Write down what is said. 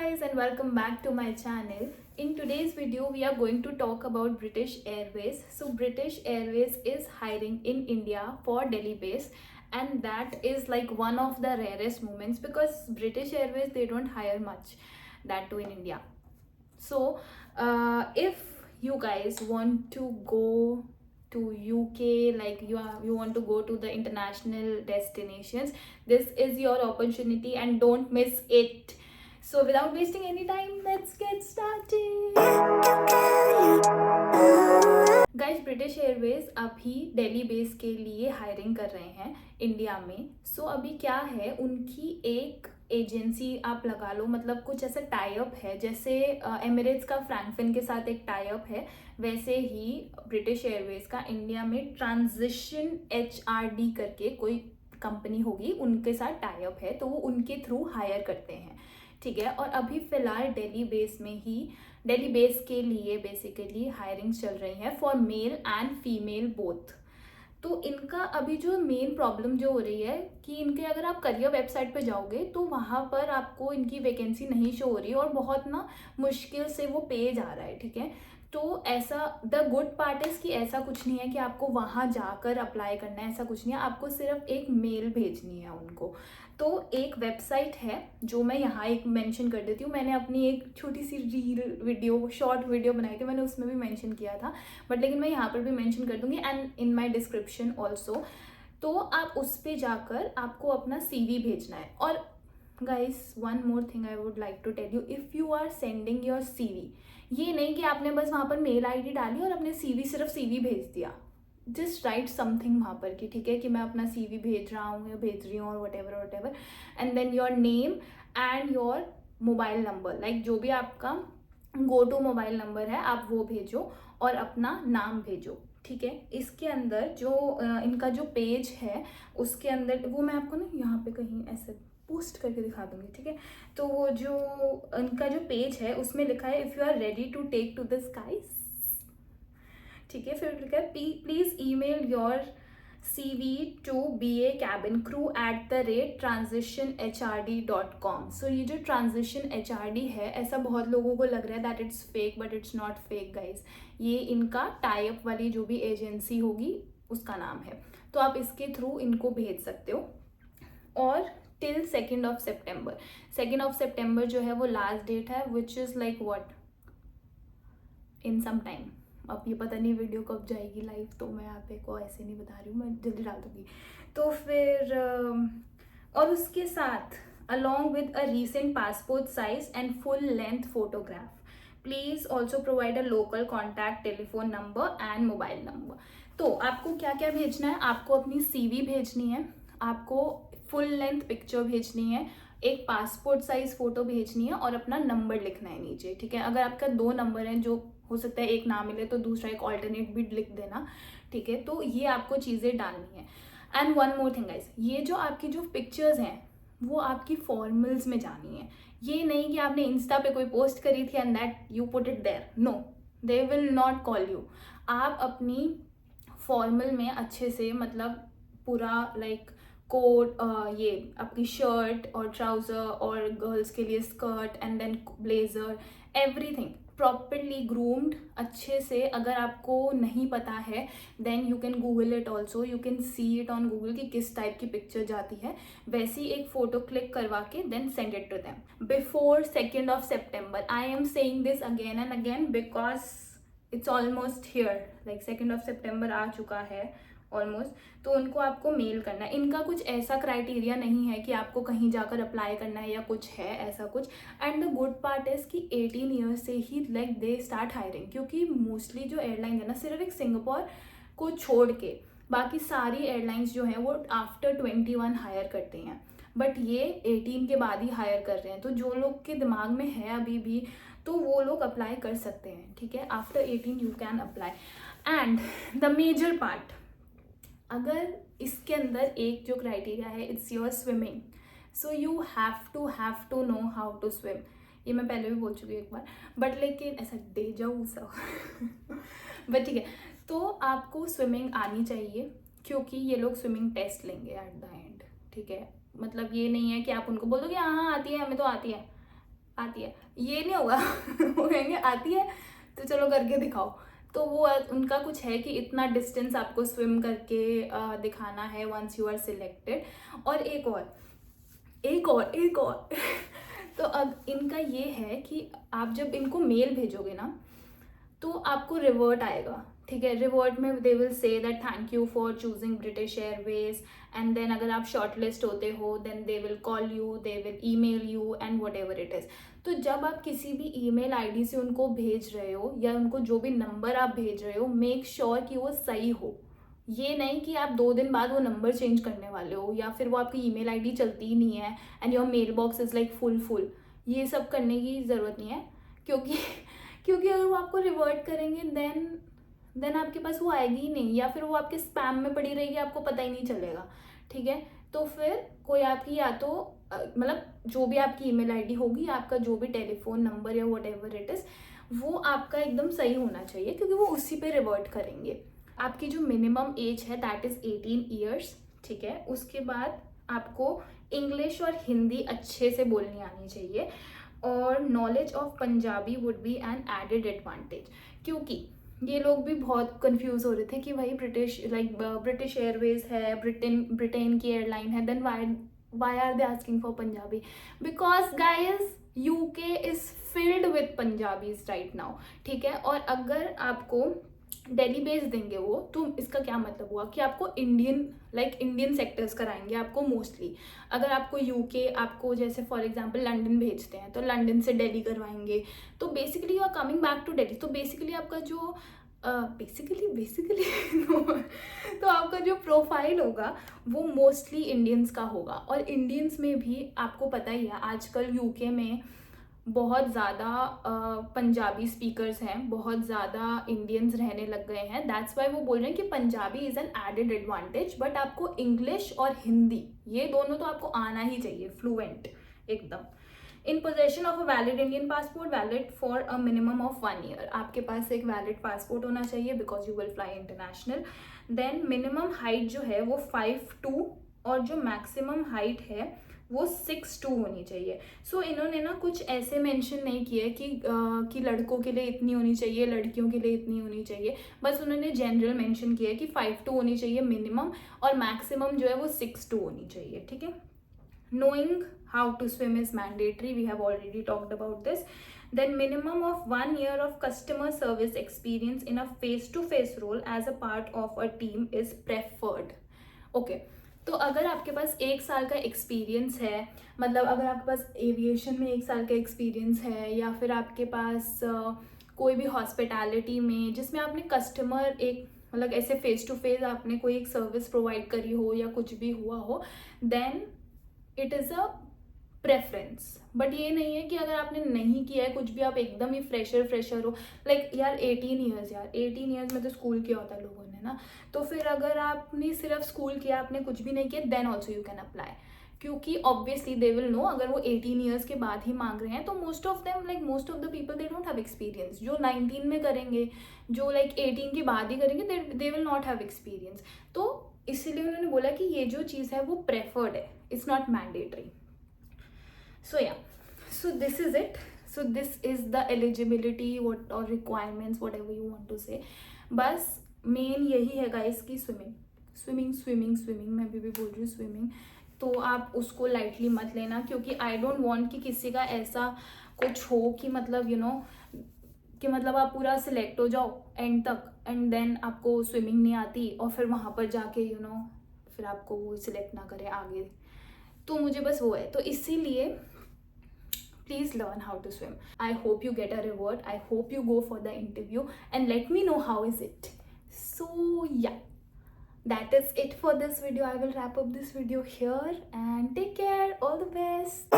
guys and welcome back to my channel. In today's video we are going to talk about British Airways. So British Airways is hiring in India for Delhi base, and that is like one of the rarest moments because British Airways, they don't hire much, that too in India. So if you guys want to go to UK, like you want to go to the international destinations, this is your opportunity and don't miss it. So without wasting any time, let's get started. Guys British Airways अभी Delhi base के लिए hiring कर रहे हैं India में. सो अभी क्या है, उनकी एक एजेंसी आप लगा लो, मतलब कुछ ऐसा टाई अप है जैसे एमिरेट्स का फ्रैंकफिन के साथ एक टाई अप है, वैसे ही ब्रिटिश एयरवेज का इंडिया में ट्रांजिशन HRD करके कोई कंपनी होगी, उनके साथ टाई अप है, तो वो उनके थ्रू हायर करते हैं. ठीक है. और अभी फिलहाल दिल्ली बेस के लिए बेसिकली हायरिंग चल रही है for male and female both. तो इनका अभी जो मेन प्रॉब्लम जो हो रही है कि इनके अगर आप करियर वेबसाइट पे जाओगे तो वहाँ पर आपको इनकी वैकेंसी नहीं शो हो रही और बहुत ना मुश्किल से वो पेज आ रहा है. ठीक है. तो ऐसा द गुड पार्ट इज़ कि ऐसा कुछ नहीं है कि आपको वहाँ जाकर अप्लाई करना है, ऐसा कुछ नहीं है. आपको सिर्फ एक मेल भेजनी है उनको. तो एक वेबसाइट है जो मैं यहाँ एक मेंशन कर देती हूँ. मैंने अपनी एक छोटी सी शॉर्ट वीडियो बनाई थी, मैंने उसमें भी मेंशन किया था, बट लेकिन मैं यहाँ पर भी मेंशन कर दूँगी and in my description also. तो आप उस पर जाकर आपको अपना CV भेजना है. और guys one more thing I would like to tell you, if you are sending your CV, ये नहीं कि आपने बस वहाँ पर मेल ID डाली और अपने सिर्फ CV भेज दिया. जस्ट राइट समथिंग वहाँ पर कि ठीक है कि मैं अपना CV भेज रहा हूँ या भेज रही हूँ और whatever and then your name and your mobile number, like जो भी आपका गो टू मोबाइल नंबर है आप वो भेजो और अपना नाम भेजो. ठीक है. इसके अंदर जो इनका जो पेज है उसके अंदर वो मैं आपको ना यहाँ पे कहीं ऐसे पोस्ट करके दिखा दूंगी. ठीक है. तो वो जो इनका जो पेज है उसमें लिखा है if you are ready to take to the skies. ठीक है. फिर लिखा है please email your CV to BA cabin crew @transitionhrd.com. So ये जो ट्रांजिशन HRD है, ऐसा बहुत लोगों को लग रहा है that it's fake, but it's not fake guys. ये इनका टाई अप वाली जो भी एजेंसी होगी उसका नाम है. तो आप इसके थ्रू इनको भेज सकते हो. और टिल 2 सेकेंड जो है वो लास्ट डेट है, which is like what in some time. अब ये पता नहीं वीडियो कब जाएगी लाइव, तो मैं आप को ऐसे नहीं बता रही हूँ, मैं जल्दी डाल दूँगी. तो फिर और उसके साथ along with a recent passport size and full length photograph, please also provide a local contact telephone number and mobile number. तो आपको क्या क्या भेजना है, आपको अपनी CV भेजनी है, आपको फुल लेंथ पिक्चर भेजनी है, एक पासपोर्ट साइज फोटो भेजनी है और अपना नंबर लिखना है नीचे. ठीक है. अगर आपका 2 नंबर हैं, जो हो सकता है एक ना मिले तो दूसरा एक ऑल्टरनेट भी लिख देना. ठीक है. तो ये आपको चीज़ें डालनी है. And one more thing guys, ये जो आपकी जो पिक्चर्स हैं वो आपकी फॉर्मल्स में जानी है. ये नहीं कि आपने इंस्टा पे कोई पोस्ट करी थी and that you put it there. No, they will not call you. आप अपनी फॉर्मल में अच्छे से, मतलब पूरा लाइक कोट, ये आपकी शर्ट और ट्राउज़र और गर्ल्स के लिए skirt and then blazer, everything properly groomed अच्छे से. अगर आपको नहीं पता है then you can Google it also, you can see it on Google कि किस टाइप की पिक्चर जाती है. वैसी एक फ़ोटो क्लिक करवा के then send it to them before 2 September. I am saying this again and again because it's almost here, like 2 September आ चुका है ऑलमोस्ट. तो उनको आपको मेल करना है. इनका कुछ ऐसा क्राइटेरिया नहीं है कि आपको कहीं जाकर अप्लाई करना है या कुछ है ऐसा कुछ. And the good part is कि 18 ईयर्स से ही लाइक दे स्टार्ट हायरिंग, क्योंकि मोस्टली जो एयरलाइन है ना, सिर्फ एक सिंगापुर को छोड़ के बाकी सारी एयरलाइंस जो हैं वो आफ्टर 21 हायर करते हैं, बट ये 18 के बाद ही हायर कर रहे हैं. तो जो लोग के दिमाग में है अभी भी, तो वो लोग अप्लाई कर सकते हैं. ठीक है. After 18 you can apply. And the major part, अगर इसके अंदर एक जो क्राइटेरिया है, it's your swimming. So you have to know how to swim. ये मैं पहले भी बोल चुकी हूँ एक बार, बट लेकिन ऐसा दे जाऊँ सा बट ठीक है. तो आपको स्विमिंग आनी चाहिए, क्योंकि ये लोग स्विमिंग टेस्ट लेंगे एट द एंड. ठीक है. मतलब ये नहीं है कि आप उनको बोल दो कि हाँ आती है, हमें तो आती है. आती है, ये नहीं होगा वो कहेंगे आती है तो चलो करके दिखाओ। तो वो उनका कुछ है कि इतना डिस्टेंस आपको स्विम करके दिखाना है वंस यू आर सिलेक्टेड। और एक और तो अब इनका ये है कि आप जब इनको मेल भेजोगे ना तो आपको रिवर्ट आएगा, ठीक है। रिवर्ट में they will say that thank you for choosing British Airways, and then अगर आप शॉर्टलिस्ट होते हो then they will call you, they will email you and whatever it is. तो जब आप किसी भी ईमेल आईडी से उनको भेज रहे हो या उनको जो भी नंबर आप भेज रहे हो, मेक श्योर कि वो सही हो। ये नहीं कि आप 2 दिन बाद वो नंबर चेंज करने वाले हो या फिर वो आपकी ईमेल आईडी चलती ही नहीं है and your mail box is like full. ये सब करने की ज़रूरत नहीं है, क्योंकि क्योंकि अगर वो आपको रिवर्ट करेंगे देन आपके पास वो आएगी ही नहीं, या फिर वो आपके स्पैम में पड़ी रहेगी, आपको पता ही नहीं चलेगा, ठीक है। तो फिर कोई आपकी या तो मतलब जो भी आपकी ईमेल आईडी होगी, आपका जो भी टेलीफोन नंबर या वट एवर इट इज़, वो आपका एकदम सही होना चाहिए, क्योंकि वो उसी पे रिवर्ट करेंगे। आपकी जो मिनिमम एज है दैट इज़ 18 ईयर्स, ठीक है। उसके बाद आपको इंग्लिश और हिंदी अच्छे से बोलनी आनी चाहिए, और knowledge of Punjabi would be an added advantage, क्योंकि ये लोग भी बहुत कंफ्यूज हो रहे थे कि भाई ब्रिटिश एयरवेज है, ब्रिटेन की एयरलाइन है, then why are they asking for Punjabi? Because guys UK is filled with Punjabis right now, ठीक है। और अगर आपको दिल्ली भेज देंगे वो, तो इसका क्या मतलब हुआ कि आपको इंडियन सेक्टर्स कराएंगे आपको मोस्टली। अगर आपको यूके, आपको जैसे फॉर एग्जांपल लंदन भेजते हैं तो लंदन से दिल्ली करवाएंगे, तो basically you are coming back to Delhi. तो बेसिकली आपका जो बेसिकली तो आपका जो प्रोफाइल होगा वो मोस्टली इंडियंस का होगा। और इंडियंस में भी आपको पता ही है आजकल यूके में बहुत ज़्यादा पंजाबी स्पीकर्स हैं, बहुत ज़्यादा इंडियंस रहने लग गए हैं। दैट्स वाई वो बोल रहे हैं कि Punjabi is an added advantage, but आपको इंग्लिश और हिंदी ये दोनों तो आपको आना ही चाहिए फ्लुएंट एकदम। In possession of a valid Indian passport valid for a minimum of 1 year, आपके पास एक वैलिड पासपोर्ट होना चाहिए because you will fly international. Then minimum height जो है वो 5'2", और जो मैक्सिमम हाइट है वो 6'2" होनी चाहिए। सो इन्होंने ना कुछ ऐसे मेंशन नहीं किया कि लड़कों के लिए इतनी होनी चाहिए, लड़कियों के लिए इतनी होनी चाहिए, बस उन्होंने जनरल मेंशन किया है कि 5'2" होनी चाहिए मिनिमम, और मैक्सिमम जो है वो 6'2" होनी चाहिए, ठीक है। Knowing how to swim is mandatory, we have already talked about this. Then minimum of 1 year of customer service experience in a face-to-face role as a part of a team is preferred. Okay, तो अगर आपके पास 1 साल का experience है, मतलब अगर आपके पास aviation में 1 साल का एक्सपीरियंस है, या फिर आपके पास कोई भी हॉस्पिटैलिटी में जिसमें आपने कस्टमर मतलब ऐसे फेस टू फेस आपने कोई एक सर्विस प्रोवाइड करी हो या कुछ भी हुआ हो, then it is a preference. But ये नहीं है कि अगर आपने नहीं किया है कुछ भी, आप एकदम ही फ्रेशर हो, लाइक यार 18 ईयर्स में तो स्कूल किया होता है लोगों ने ना। तो फिर अगर आपने सिर्फ स्कूल किया, आपने कुछ भी नहीं किया, then also you can apply, क्योंकि ऑब्वियसली दे विल नो अगर वो 18 ईयर्स के बाद ही मांग रहे हैं तो most of the people they don't have experience. जो 19 में करेंगे, जो 18 के बाद ही करेंगे, दे विल नॉट हैव एक्सपीरियंस। तो इसीलिए उन्होंने बोला कि ये जो चीज़ है वो प्रेफर्ड है, it's not mandatory. So yeah, so this is it. So this is the eligibility what और requirements whatever you want to say. बस मेन यही है गाइस की स्विमिंग मैं भी बोल रही हूँ स्विमिंग, तो आप उसको लाइटली मत लेना, क्योंकि आई डोंट वांट कि किसी का ऐसा कुछ हो कि मतलब कि मतलब आप पूरा सिलेक्ट हो जाओ एंड तक एंड देन आपको स्विमिंग नहीं आती और फिर वहाँ पर जाके फिर आपको वो सिलेक्ट ना करे आगे। तो मुझे बस वो है, तो इसीलिए please learn how to swim. I hope you get a reward. I hope you go for the interview and let me know how is it. So yeah, that is it for this video. I will wrap up this video here and take care. All the best.